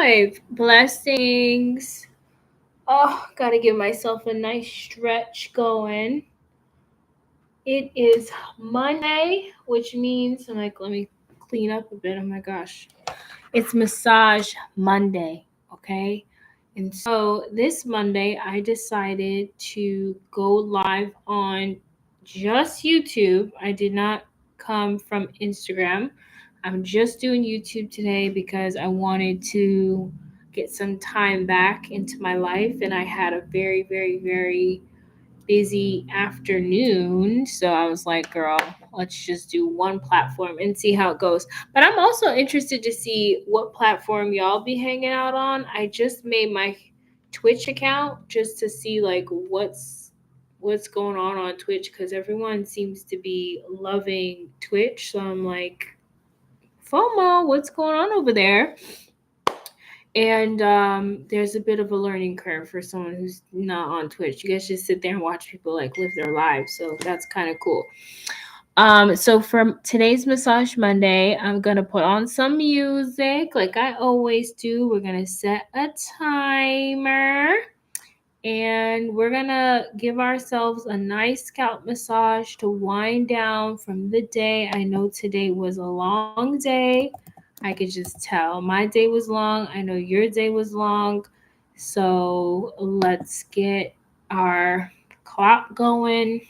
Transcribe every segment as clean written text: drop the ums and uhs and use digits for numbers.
live. Blessings. Oh, gotta give myself a nice stretch going. It is Monday, which means I'm like, let me clean up a bit. Oh my gosh. It's Massage Monday, okay? And so this Monday, I decided to go live on just YouTube. I did not come from Instagram. I'm just doing YouTube today because I wanted to get some time back into my life. And I had a very, very, very busy afternoon. So I was like, girl, let's just do one platform and see how it goes. But I'm also interested to see what platform y'all be hanging out on. I just made my Twitch account just to see like what's going on Twitch because everyone seems to be loving Twitch. So I'm like, FOMO, what's going on over there? And there's a bit of a learning curve for someone who's not on Twitch. You guys just sit there and watch people like live their lives. So that's kind of cool. So for today's Massage Monday, I'm gonna put on some music like I always do. We're gonna set a timer and we're gonna give ourselves a nice scalp massage to wind down from the day. I know today was a long day. I could just tell my day was long. I know your day was long. So let's get our clock going.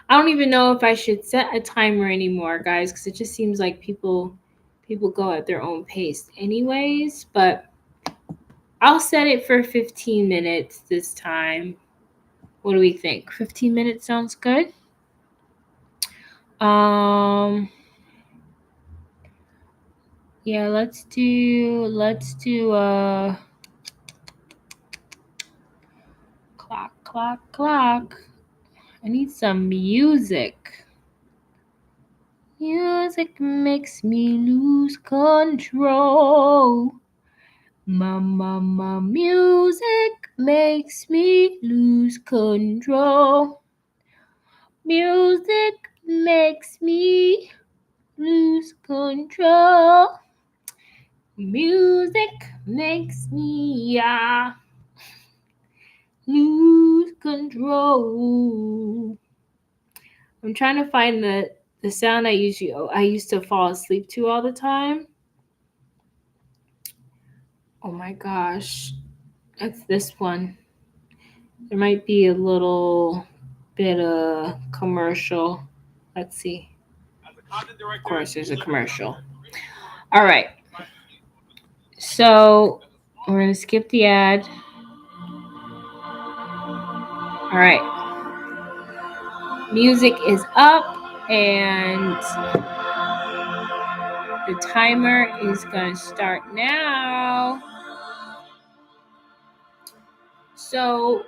I don't even know if I should set a timer anymore, guys, because it just seems like people go at their own pace anyways. But I'll set it for 15 minutes this time. What do we think? 15 minutes sounds good. Yeah, let's do clock. I need some music. Music makes me lose control. My music makes me lose control. Music makes me lose control. Music makes me lose control. I'm trying to find the sound I used to fall asleep to all the time. Oh my gosh. That's this one. There might be a little bit of commercial. Let's see. Of course, there's a commercial. All right. So we're going to skip the ad. All right. Music is up and the timer is going to start now. So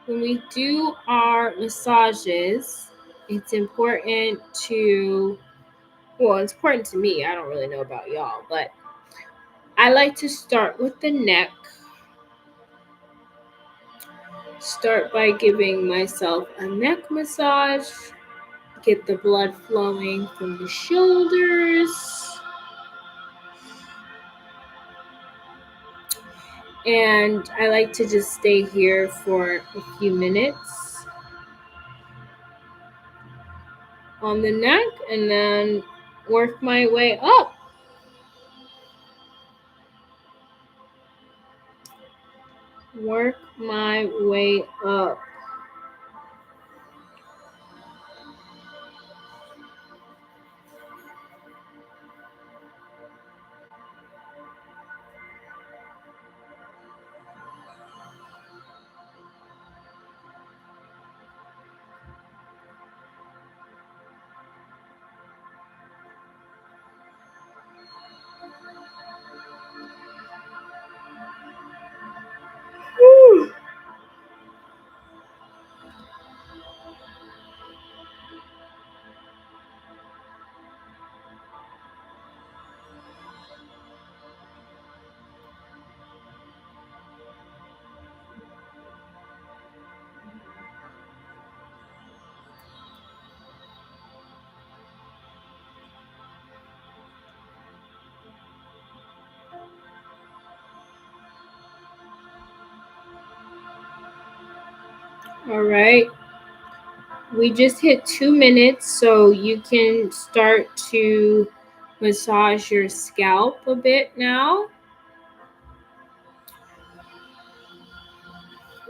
when we do our massages, it's important to, well, it's important to me. I don't really know about y'all, but I like to start with the neck. Start by giving myself a neck massage. Get the blood flowing from the shoulders. And I like to just stay here for a few minutes on the neck and then work my way up. Work my way up. Woo. All right. We just hit 2 minutes, so you can start to massage your scalp a bit now.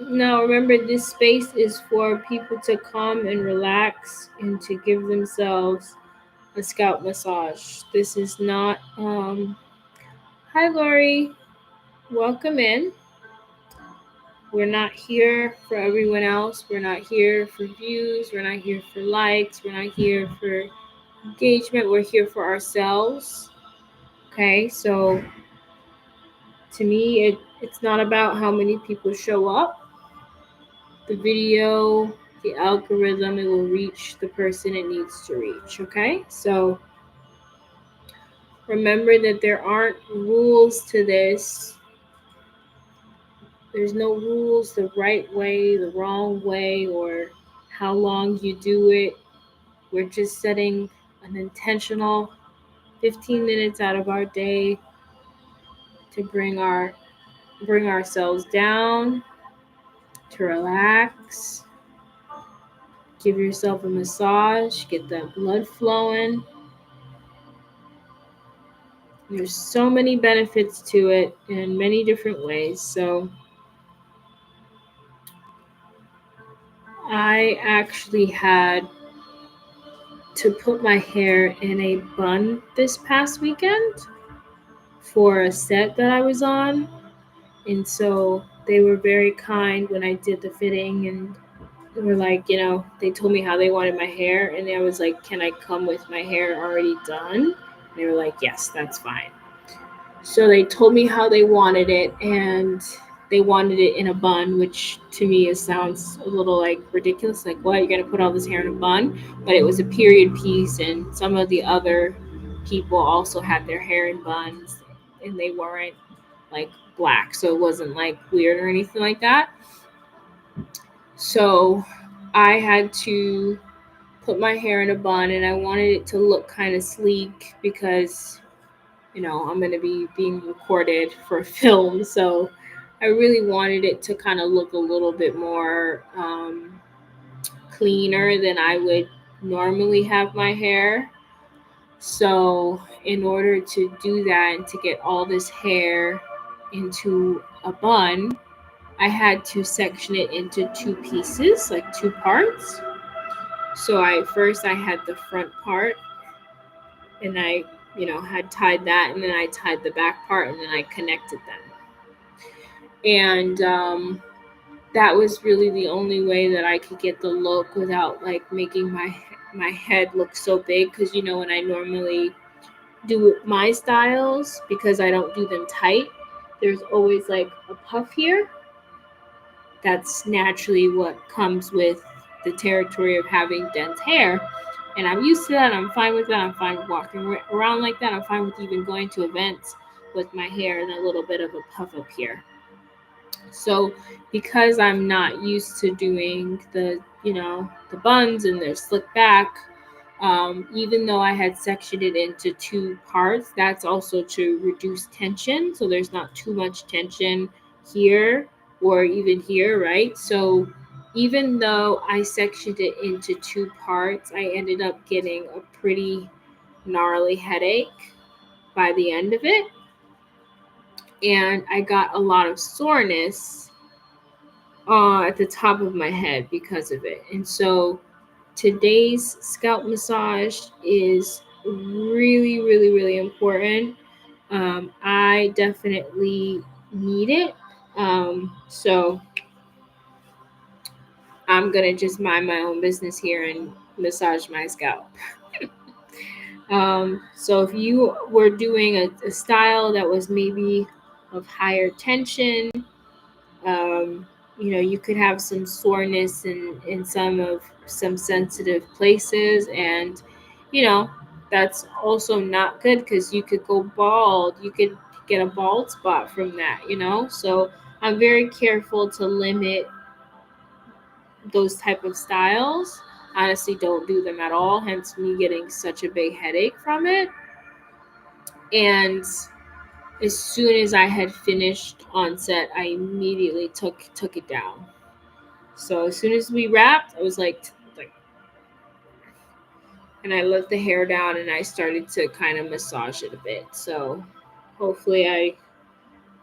Now, remember, this space is for people to come and relax and to give themselves a scalp massage. This is not, hi, Lori. Welcome in. We're not here for everyone else. We're not here for views. We're not here for likes. We're not here for engagement. We're here for ourselves. Okay, so to me, it's not about how many people show up. The video, the algorithm, it will reach the person it needs to reach. Okay, so remember that there aren't rules to this. There's no rules the right way, the wrong way, or how long you do it. We're just setting an intentional 15 minutes out of our day to bring ourselves down, to relax, give yourself a massage, get that blood flowing. There's so many benefits to it in many different ways. So I actually had to put my hair in a bun this past weekend for a set that I was on. And so they were very kind when I did the fitting, and they were like, they told me how they wanted my hair. And I was like, can I come with my hair already done? And they were like, yes, that's fine. So they told me how they wanted it, and they wanted it in a bun, which to me sounds a little like ridiculous. Like, what? You're going to put all this hair in a bun? But it was a period piece, and some of the other people also had their hair in buns, and they weren't like black. So it wasn't like weird or anything like that. So I had to put my hair in a bun, and I wanted it to look kind of sleek because I'm going to be being recorded for film. So I really wanted it to kind of look a little bit more cleaner than I would normally have my hair. So in order to do that and to get all this hair into a bun, I had to section it into two pieces, like two parts. So I had the front part, and I had tied that, and then I tied the back part, and then I connected them. And that was really the only way that I could get the look without like making my head look so big. Because when I normally do my styles, because I don't do them tight, there's always like a puff here. That's naturally what comes with the territory of having dense hair. And I'm used to that. I'm fine with that. I'm fine with walking around like that. I'm fine with even going to events with my hair and a little bit of a puff up here. So because I'm not used to doing the buns and they're slicked back, even though I had sectioned it into two parts, that's also to reduce tension. So there's not too much tension here or even here, right? So even though I sectioned it into two parts, I ended up getting a pretty gnarly headache by the end of it. And I got a lot of soreness at the top of my head because of it. And so today's scalp massage is really, really, really important. I definitely need it. So I'm going to just mind my own business here and massage my scalp. So if you were doing a style that was maybe of higher tension, you could have some soreness in some sensitive places, and that's also not good because you could go bald. You could get a bald spot from that. So I'm very careful to limit those type of styles. Honestly, don't do them at all, hence me getting such a big headache from it. And as soon as I had finished on set, I immediately took it down. So as soon as we wrapped, I was like, and I let the hair down and I started to kind of massage it a bit. So hopefully I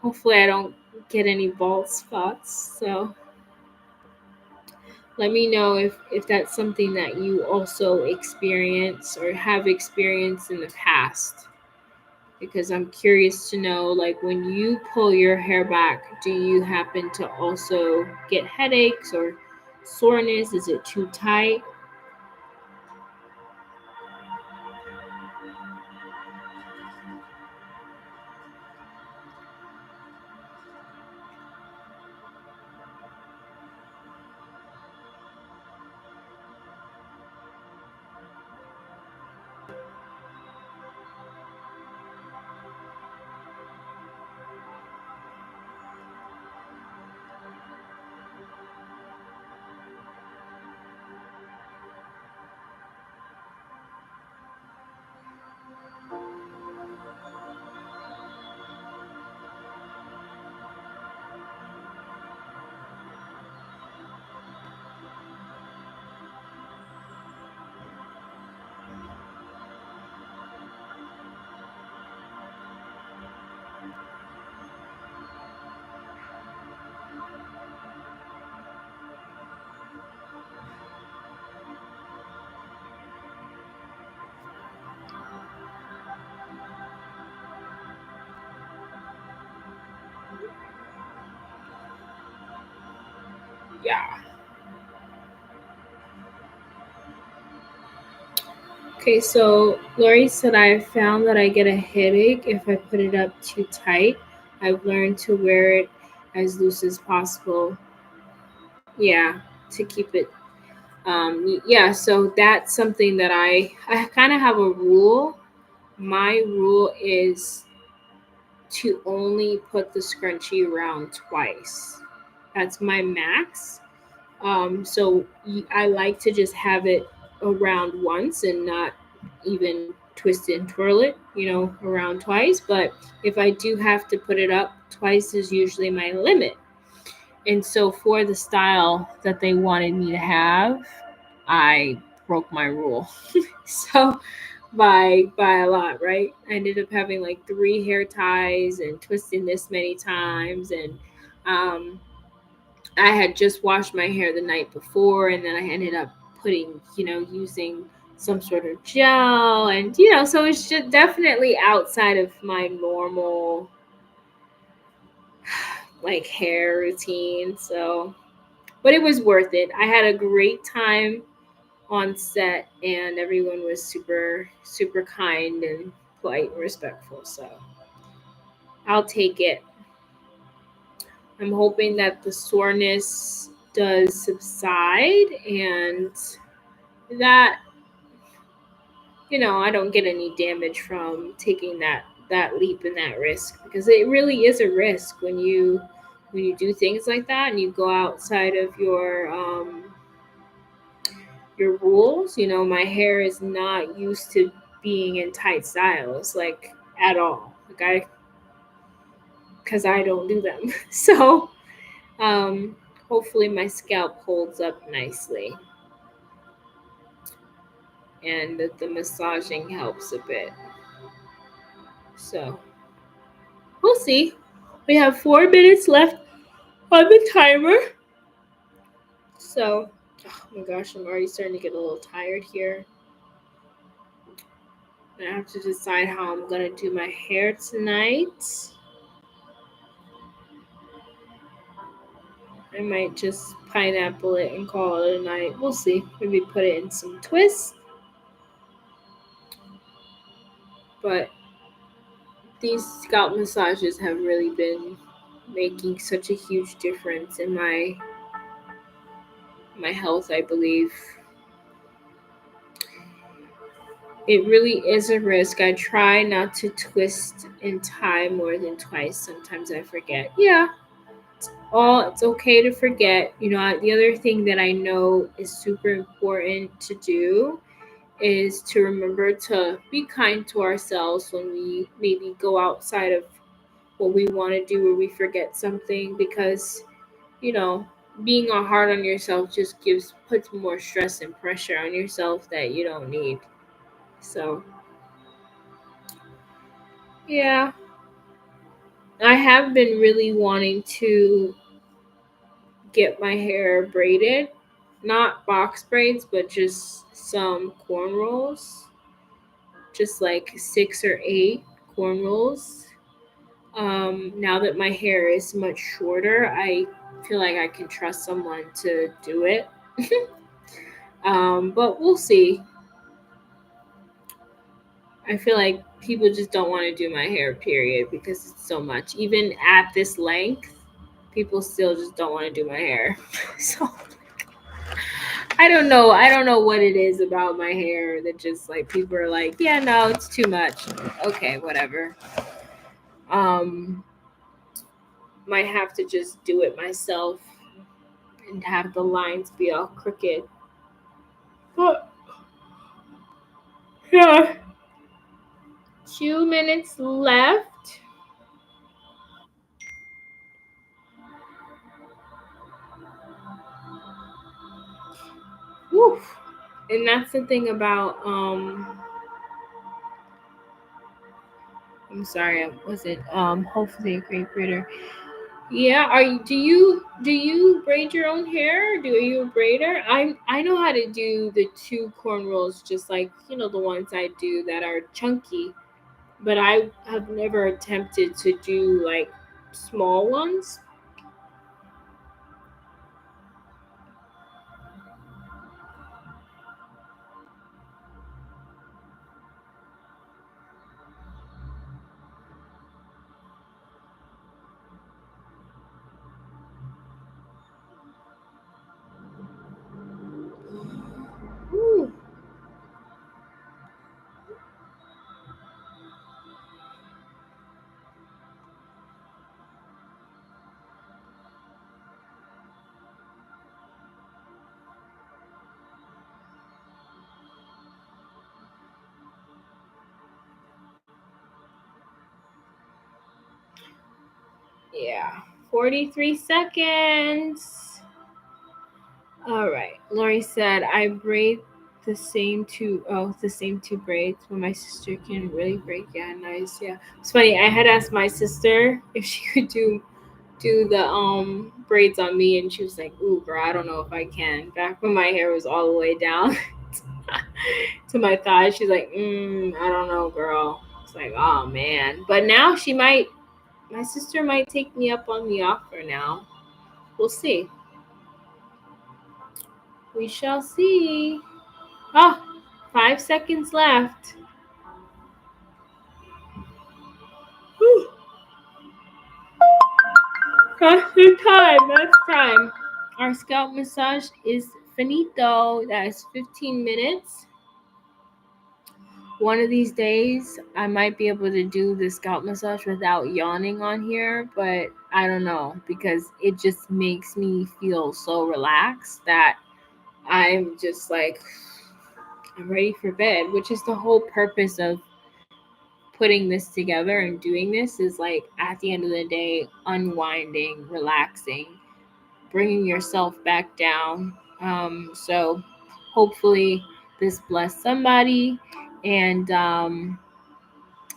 hopefully I don't get any bald spots. So let me know if that's something that you also experience or have experienced in the past, because I'm curious to know, like, when you pull your hair back, do you happen to also get headaches or soreness? Is it too tight? Yeah. Okay, so Lori said I found that I get a headache if I put it up too tight. I've learned to wear it as loose as possible. Yeah, to keep it. Yeah, so that's something that I kind of have a rule. My rule is to only put the scrunchie around twice. That's my max. So I like to just have it around once and not even twist it and twirl it, around twice. But if I do have to put it up, twice is usually my limit. And so for the style that they wanted me to have, I broke my rule. So by a lot, right? I ended up having like three hair ties and twisting this many times, and um I had just washed my hair the night before, and then I ended up putting, using some sort of gel, and so it's just definitely outside of my normal like hair routine. So, but it was worth it. I had a great time on set, and everyone was super, super kind and polite and respectful. So I'll take it. I'm hoping that the soreness does subside and that I don't get any damage from taking that leap and that risk, because it really is a risk when you do things like that and you go outside of your rules. My hair is not used to being in tight styles, like, at all. Like, because I don't do them. So hopefully my scalp holds up nicely and that the massaging helps a bit. So we'll see. We have 4 minutes left on the timer. So, oh my gosh, I'm already starting to get a little tired here. I have to decide how I'm gonna do my hair tonight. I might just pineapple it and call it a night. We'll see. Maybe put it in some twists. But these scalp massages have really been making such a huge difference in my health, I believe. It really is a risk. I try not to twist and tie more than twice. Sometimes I forget. Yeah, it's okay to forget. The other thing that I know is super important to do is to remember to be kind to ourselves when we maybe go outside of what we want to do or we forget something, because you know being hard on yourself just puts more stress and pressure on yourself that you don't need. So yeah, I have been really wanting to get my hair braided, not box braids, but just some cornrows, just like 6 or 8 cornrows. Now that my hair is much shorter, I feel like I can trust someone to do it. But we'll see. I feel like people just don't want to do my hair, period, because it's so much. Even at this length, people still just don't want to do my hair. So I don't know. I don't know what it is about my hair that just like people are like, yeah, no, it's too much. Okay, whatever. Um, might have to just do it myself and have the lines be all crooked. But yeah, 2 minutes left. Woof. And that's the thing about I'm sorry, I wasn't hopefully a great braider. Yeah, do you braid your own hair? Do you a braider? I know how to do the two cornrows, just like the ones I do that are chunky, but I have never attempted to do like small ones. Ooh, yeah, 43 seconds. All right. Lori said, I braid the same two braids, but my sister can really braid. Yeah, nice. Yeah. It's funny. I had asked my sister if she could do the braids on me, and she was like, ooh, girl, I don't know if I can. Back when my hair was all the way down to my thighs, she's like, I don't know, girl. It's like, oh man. But now my sister might take me up on the offer now. We'll see. We shall see. Oh, 5 seconds left. Whew. That's the time. That's time. Our scalp massage is finito. That is 15 minutes. One of these days, I might be able to do the scalp massage without yawning on here, but I don't know because it just makes me feel so relaxed that I'm just like, I'm ready for bed, which is the whole purpose of putting this together and doing this is like at the end of the day, unwinding, relaxing, bringing yourself back down. So hopefully this blessed somebody. And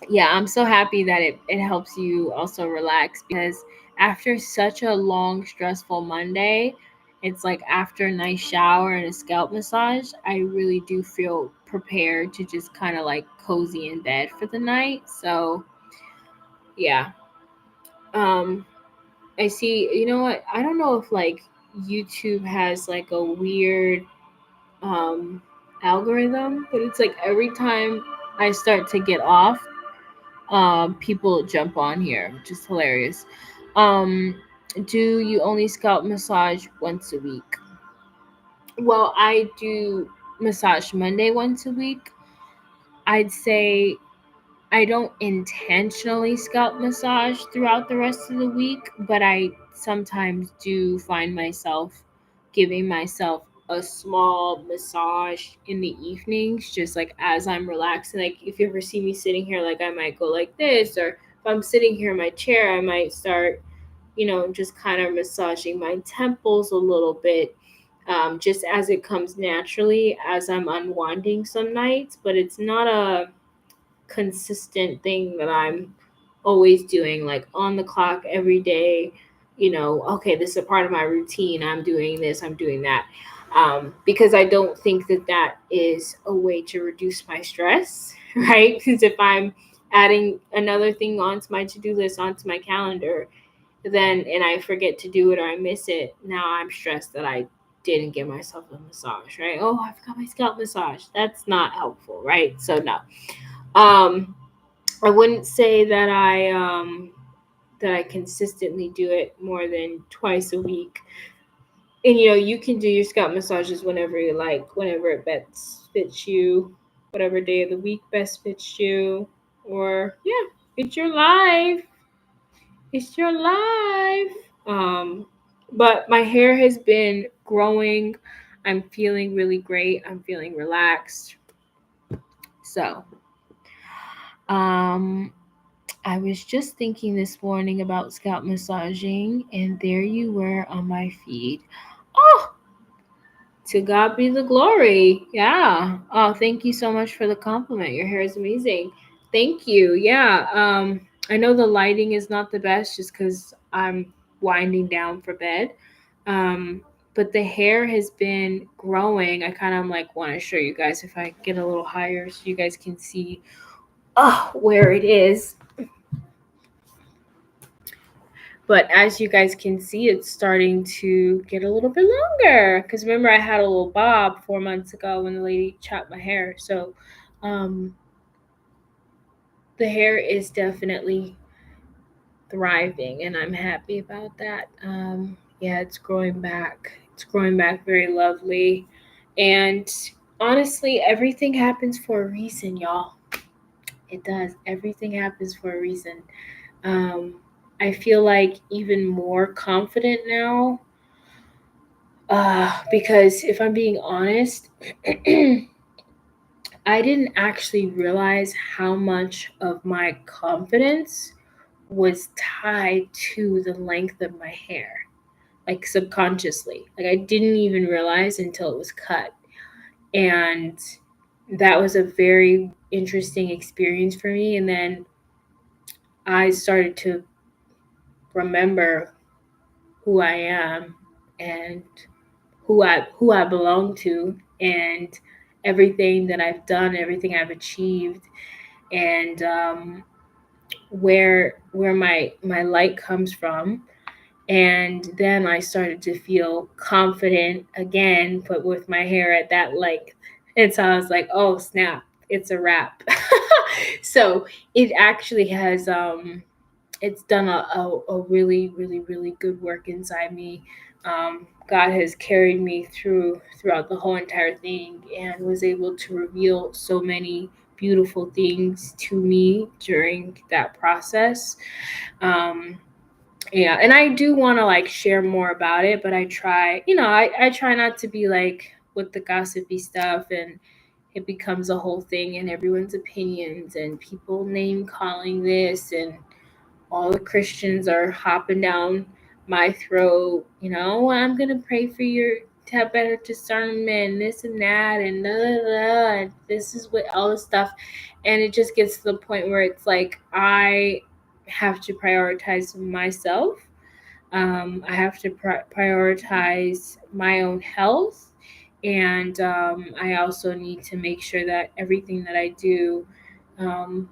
yeah, I'm so happy that it helps you also relax because after such a long, stressful Monday, it's like after a nice shower and a scalp massage, I really do feel prepared to just kind of like cozy in bed for the night. So yeah. Um, I see, you know what? I don't know if like YouTube has like a weird um algorithm, but it's like every time I start to get off, people jump on here, which is hilarious. Um, do you only scalp massage once a week? Well, I do massage Monday once a week. I'd say I don't intentionally scalp massage throughout the rest of the week, but I sometimes do find myself giving myself a small massage in the evenings, just like as I'm relaxing. Like if you ever see me sitting here, like I might go like this, or if I'm sitting here in my chair, I might start just kind of massaging my temples a little bit, just as it comes naturally as I'm unwinding some nights. But it's not a consistent thing that I'm always doing, like on the clock every day. Okay, this is a part of my routine. I'm doing this, I'm doing that. Because I don't think that that is a way to reduce my stress, right? Because if I'm adding another thing onto my to do list, onto my calendar, then and I forget to do it or I miss it, now I'm stressed that I didn't give myself a massage, right? Oh, I forgot my scalp massage. That's not helpful, right? So, no. Um, I wouldn't say that I consistently do it more than twice a week. And you can do your scalp massages whenever you like, whenever it best fits you, whatever day of the week best fits you. Or yeah, it's your life. It's your life. But my hair has been growing. I'm feeling really great. I'm feeling relaxed. So, um, I was just thinking this morning about scalp massaging, and there you were on my feed. Oh, to God be the glory. Yeah. Oh, thank you so much for the compliment. Your hair is amazing. Thank you. Yeah. I know the lighting is not the best just because I'm winding down for bed. But the hair has been growing. I kind of like want to show you guys if I get a little higher so you guys can see where it is. But as you guys can see, it's starting to get a little bit longer. Because remember, I had a little bob 4 months ago when the lady chopped my hair. So um, the hair is definitely thriving, and I'm happy about that. Yeah, it's growing back. It's growing back very lovely. And honestly, everything happens for a reason, y'all. It does. Everything happens for a reason. Um, I feel like even more confident now. Because if I'm being honest, I didn't actually realize how much of my confidence was tied to the length of my hair, like subconsciously. Like I didn't even realize until it was cut. And that was a very interesting experience for me. And then I started to remember who I am and who I belong to, and everything that I've done, everything I've achieved, and where my light comes from. And then I started to feel confident again, but with my hair at that length. And so I was like, oh snap, it's a wrap. So it actually has it's done a really, really, really good work inside me. God has carried me throughout the whole entire thing and was able to reveal so many beautiful things to me during that process. Um, yeah, and I do want to like share more about it, but I try, I try not to be like with the gossipy stuff, and it becomes a whole thing and everyone's opinions and people name calling this, and all the Christians are hopping down my throat, I'm gonna pray for your to have better discernment, this and that, and da, da, da, and this is what all this stuff. And it just gets to the point where it's like I have to prioritize myself. I have to prioritize my own health, and I also need to make sure that everything that I do um,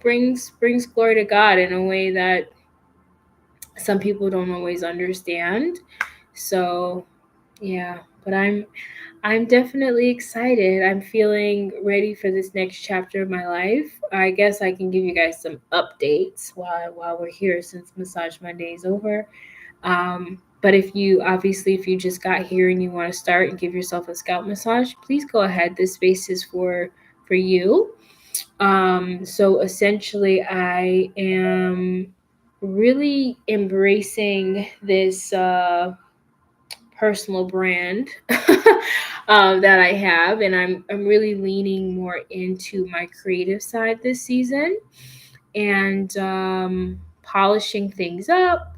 brings glory to God in a way that some people don't always understand. So yeah, but I'm definitely excited. I'm feeling ready for this next chapter of my life. I guess I can give you guys some updates while we're here, since Massage Monday is over. But if you just got here and you want to start and give yourself a scalp massage, please go ahead. This space is for you. So essentially, I am really embracing this personal brand that I have, and I'm really leaning more into my creative side this season, and polishing things up.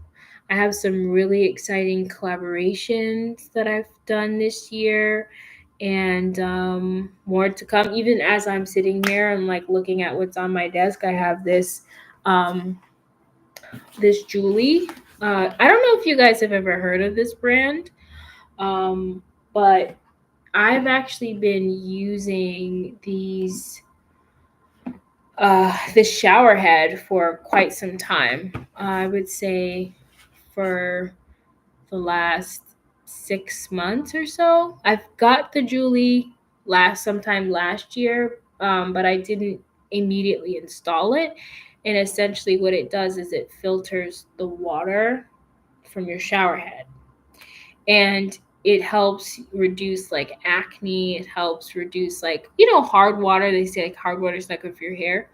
I have some really exciting collaborations that I've done this year, and more to come. Even as I'm sitting here and like looking at what's on my desk, I have um, this Julie. I don't know if you guys have ever heard of this brand, but I've actually been using this shower head for quite some time. I would say for the last 6 months or so. I've got the Julie sometime last year, but I didn't immediately install it. And essentially, what it does is it filters the water from your shower head, and it helps reduce like acne. It helps reduce like hard water. They say like hard water is not good for your hair,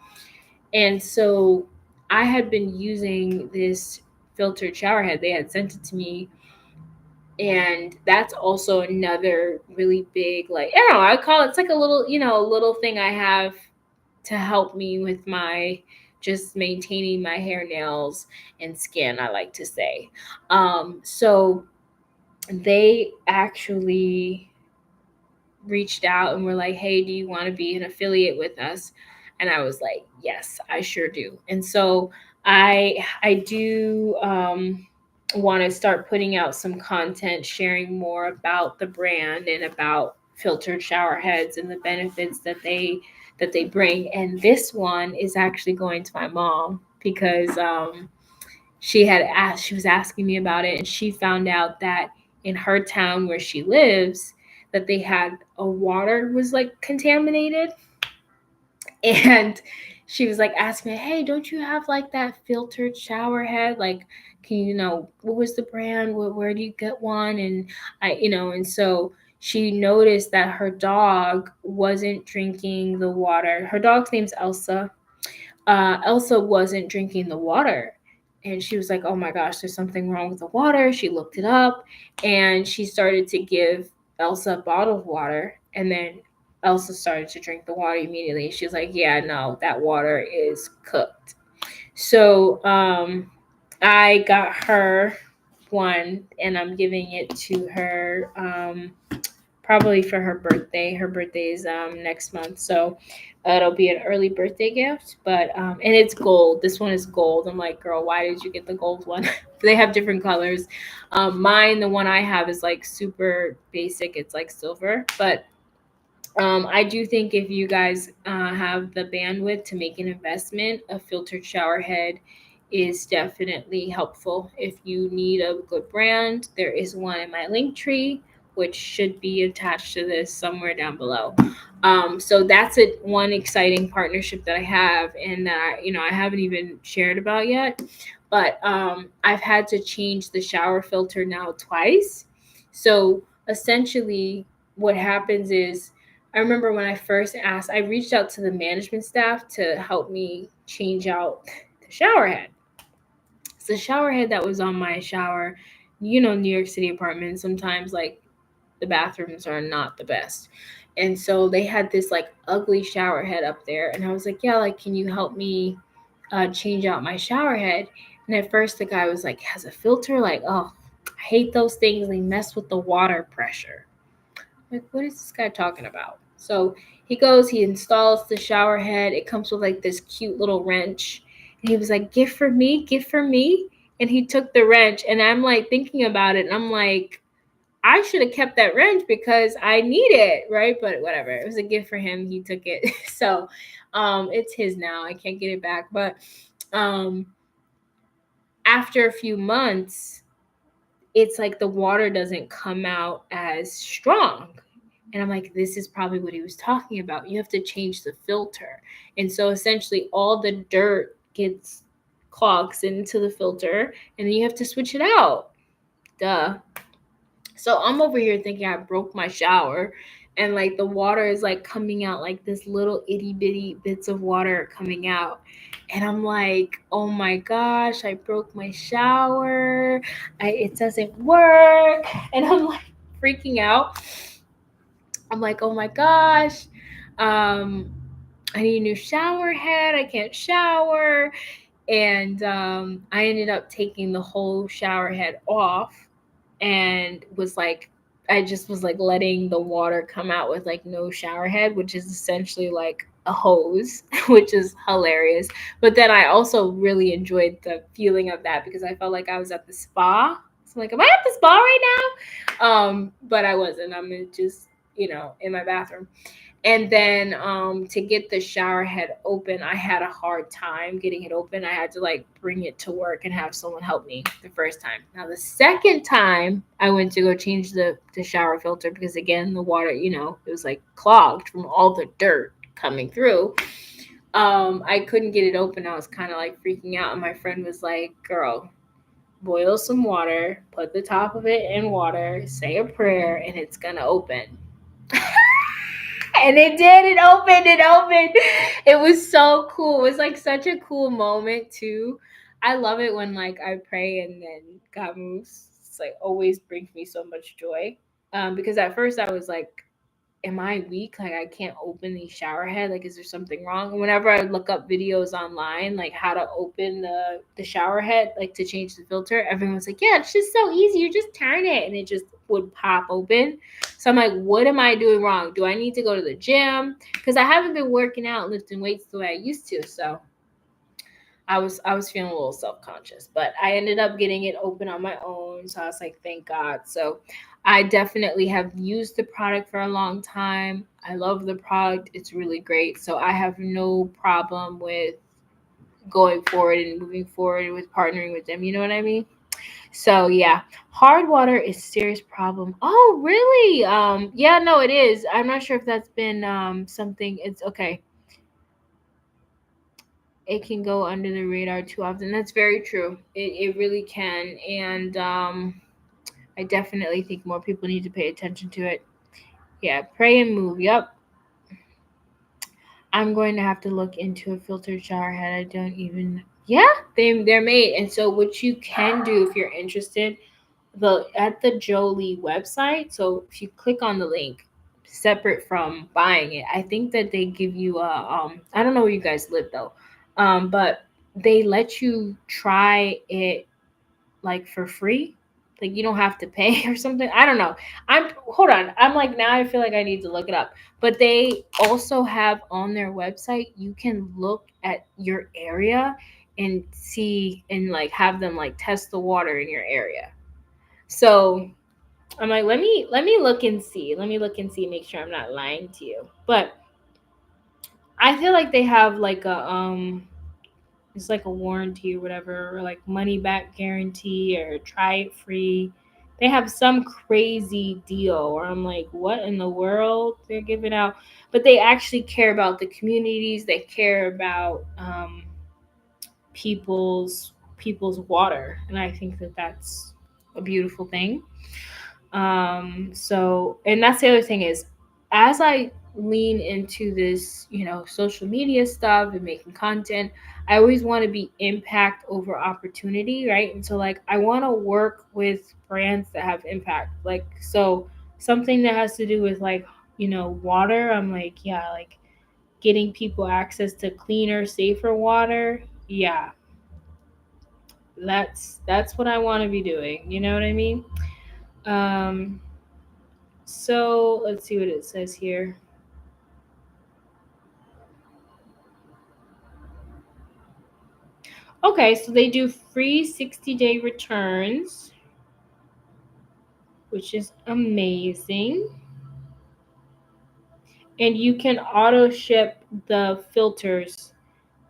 and so I had been using this filtered shower head. They had sent it to me, and that's also another really big, like, I don't know, I call it, it's like a little, a little thing I have to help me with my just maintaining my hair, nails, and skin, I like to say. So they actually reached out and were like, hey, do you want to be an affiliate with us? And I was like, yes, I sure do. And so I do want to start putting out some content, sharing more about the brand and about filtered shower heads and the benefits that they bring. And this one is actually going to my mom because she was asking me about it, and she found out that in her town where she lives, that they had a water was like contaminated. And she was like asking me, hey, don't you have like that filtered shower head? Like, can what was the brand? Where do you get one? And and so she noticed that her dog wasn't drinking the water. Her dog's name's Elsa. Elsa wasn't drinking the water. And she was like, oh my gosh, there's something wrong with the water. She looked it up, and she started to give Elsa bottled water. And then Elsa started to drink the water immediately. She was like, yeah, no, that water is cooked. So I got her one, and I'm giving it to her probably for her birthday. Her birthday is next month, so it'll be an early birthday gift. But and it's gold. This one is gold. I'm like, girl, why did you get the gold one? They have different colors. Mine, the one I have, is like super basic. It's like silver, but I do think if you guys have the bandwidth to make an investment, a filtered shower head is definitely helpful. If you need a good brand, there is one in my link tree, which should be attached to this somewhere down below. So that's one exciting partnership that I have, and that I haven't even shared about yet. But I've had to change the shower filter now twice. So essentially, what happens is, I remember when I first asked, I reached out to the management staff to help me change out the shower head. It's the shower head that was on my shower. New York City apartments, sometimes like the bathrooms are not the best. And so they had this like ugly shower head up there. And I was like, yeah, like, can you help me change out my shower head? And at first the guy was like, has a filter? Like, oh, I hate those things. They mess with the water pressure. Like, what is this guy talking about? So he goes, he installs the shower head. It comes with like this cute little wrench. And he was like, gift for me, gift for me. And he took the wrench. And I'm like thinking about it. And I'm like, I should have kept that wrench because I need it, right? But whatever. It was a gift for him. He took it. So it's his now. I can't get it back. But after a few months, it's like the water doesn't come out as strong. And I'm like, this is probably what he was talking about. You have to change the filter. And so essentially all the dirt gets clogs into the filter, and then you have to switch it out. Duh. So I'm over here thinking I broke my shower, and like the water is like coming out, like this little itty bitty bits of water coming out. And I'm like, oh my gosh, I broke my shower. It doesn't work. And I'm like freaking out. I'm like, oh my gosh, I need a new shower head. I can't shower. And I ended up taking the whole shower head off, and was like, I just was like letting the water come out with like no shower head, which is essentially like a hose, which is hilarious. But then I also really enjoyed the feeling of that because I felt like I was at the spa. So I'm like, am I at the spa right now? But I wasn't. I'm just, in my bathroom. And then to get the shower head open, I had a hard time getting it open. I had to like bring it to work and have someone help me the first time. Now the second time I went to go change the shower filter because again the water, it was like clogged from all the dirt coming through. I couldn't get it open. I was kind of like freaking out, and my friend was like, "Girl, boil some water, put the top of it in water, say a prayer, and it's gonna open." And it did. It opened. It opened. It was so cool. It was like such a cool moment too. I love it when like I pray and then God moves. It's like always brings me so much joy. Because at first I was like, am I weak? Like I can't open the shower head. Like is there something wrong? And whenever I look up videos online, like how to open the shower head, like to change the filter, everyone's like, yeah, it's just so easy. You just turn it and it just would pop open. So I'm like, what am I doing wrong? Do I need to go to the gym? Because I haven't been working out, lifting weights the way I used to. So I was feeling a little self conscious, but I ended up getting it open on my own. So I was like, thank God. So I definitely have used the product for a long time. I love the product. It's really great. So I have no problem with going forward and moving forward with partnering with them. You know what I mean? So yeah, hard water is a serious problem. Oh, really? Yeah, no, it is. I'm not sure if that's been something. It's okay. It can go under the radar too often. That's very true. It really can. And I definitely think more people need to pay attention to it. Yeah, pray and move. Yep. I'm going to have to look into a filtered shower head. I don't even. Yeah, they're made. And so what you can do if you're interested, at the Jolie website. So if you click on the link, separate from buying it, I think that they give you a I don't know where you guys live though, but they let you try it like for free. Like you don't have to pay or something. I don't know. I'm hold on. I'm like now I feel like I need to look it up. But they also have on their website you can look at your area and see and like have them like test the water in your area. So I'm like, let me look and see. Let me look and see, make sure I'm not lying to you. But I feel like they have like a it's like a warranty or whatever, or like money back guarantee or try it free. They have some crazy deal where I'm like, what in the world they're giving out? But they actually care about the communities. They care about people's water, and I think that that's a beautiful thing. So, and that's the other thing is, as I lean into this, social media stuff and making content, I always want to be impact over opportunity, right? And so, like, I want to work with brands that have impact. Like, so something that has to do with like, water. I'm like, yeah, like getting people access to cleaner, safer water. Yeah, that's what I want to be doing. You know what I mean? Um, So let's see what it says here. Okay, so they do free 60-day returns, which is amazing. And you can auto ship the filters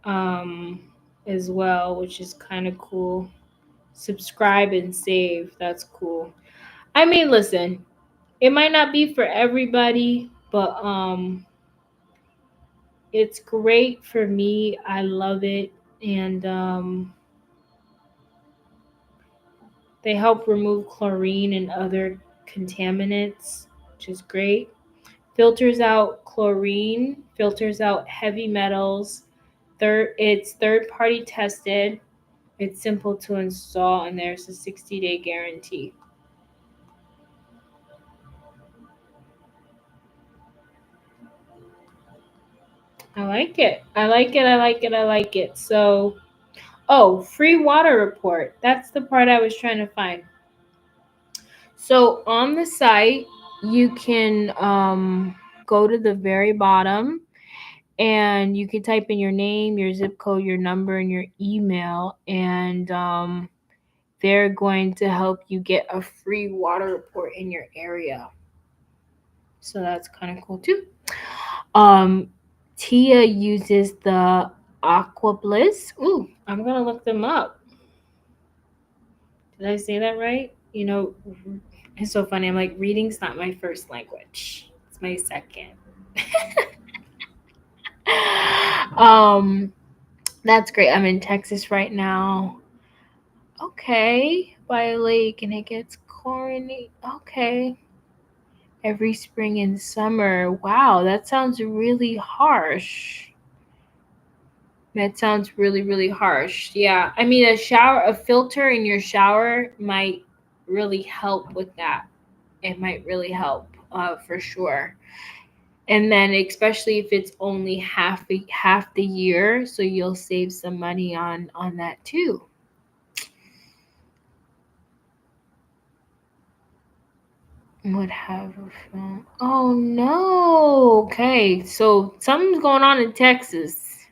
um, as well, which is kind of cool. Subscribe and save. That's cool. I mean, listen, it might not be for everybody, but it's great for me. I love it. And they help remove chlorine and other contaminants, which is great. Filters out chlorine, filters out heavy metals. It's third party tested. It's simple to install, and there's a 60-day guarantee. I like it. I like it. I like it. I like it. So Oh, free water report. That's the part I was trying to find. So on the site, you can go to the very bottom and you can type in your name, your zip code, your number, and your email, and they're going to help you get a free water report in your area. So that's kind of cool too. Um, Tia uses the Aqua Bliss. Ooh, I'm gonna look them up. Did I say that right? It's so funny. I'm like, reading's not my first language. It's my second. um, that's great. I'm in Texas right now. Okay, by a lake, and it gets corny. Okay, every spring and summer. Wow, that sounds really harsh. That sounds really, really harsh. Yeah, I mean, a filter in your shower might really help with that. It might really help, for sure. And then especially if it's only half the year, so you'll save some money on that too. Would have a film. Oh no. Okay, so something's going on in Texas.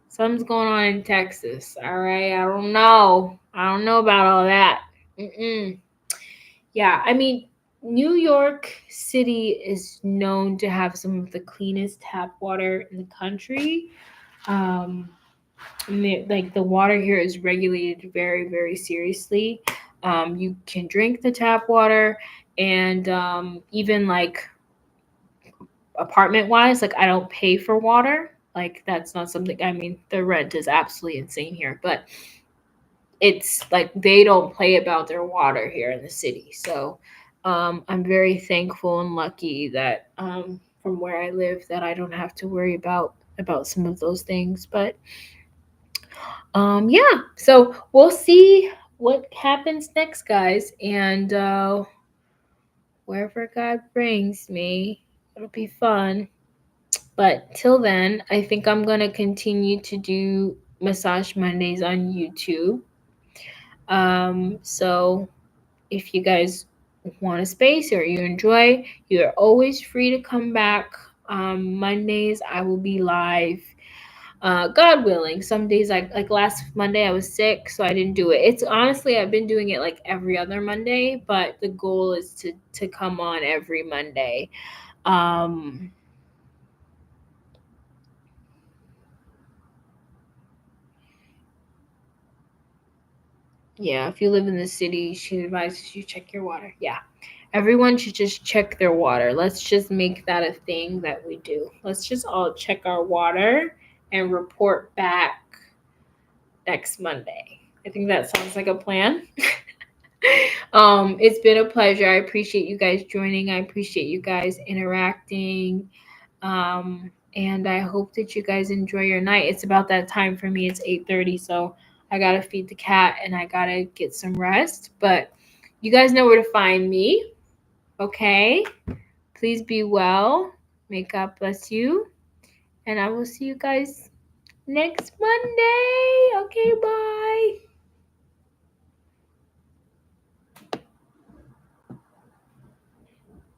Something's going on in Texas. All right, I don't know. I don't know about all that. Mm-mm. Yeah, I mean, New York City is known to have some of the cleanest tap water in the country. Um, like the water here is regulated very, very seriously. You can drink the tap water, and even like apartment wise, like I don't pay for water. Like that's not something. I mean, the rent is absolutely insane here, but it's like they don't play about their water here in the city. So I'm very thankful and lucky that from where I live that I don't have to worry about some of those things. But yeah, so we'll see what happens next, guys, and wherever God brings me, it'll be fun. But till then, I think I'm gonna continue to do Massage Mondays on YouTube. So if you guys want a space or you enjoy, you are always free to come back. Mondays I will be live. God willing. Some days like last Monday I was sick, so I didn't do it. It's honestly I've been doing it like every other Monday, but the goal is to come on every Monday. Um yeah, if you live in the city, she advises you check your water. Yeah. Everyone should just check their water. Let's just make that a thing that we do. Let's just all check our water and report back next Monday. I think that sounds like a plan. It's been a pleasure. I appreciate you guys joining. I appreciate you guys interacting. And I hope that you guys enjoy your night. It's about that time for me. It's 8:30, so I gotta feed the cat and I gotta get some rest. But you guys know where to find me. Okay. Please be well. May God bless you. And I will see you guys next Monday. Okay, bye.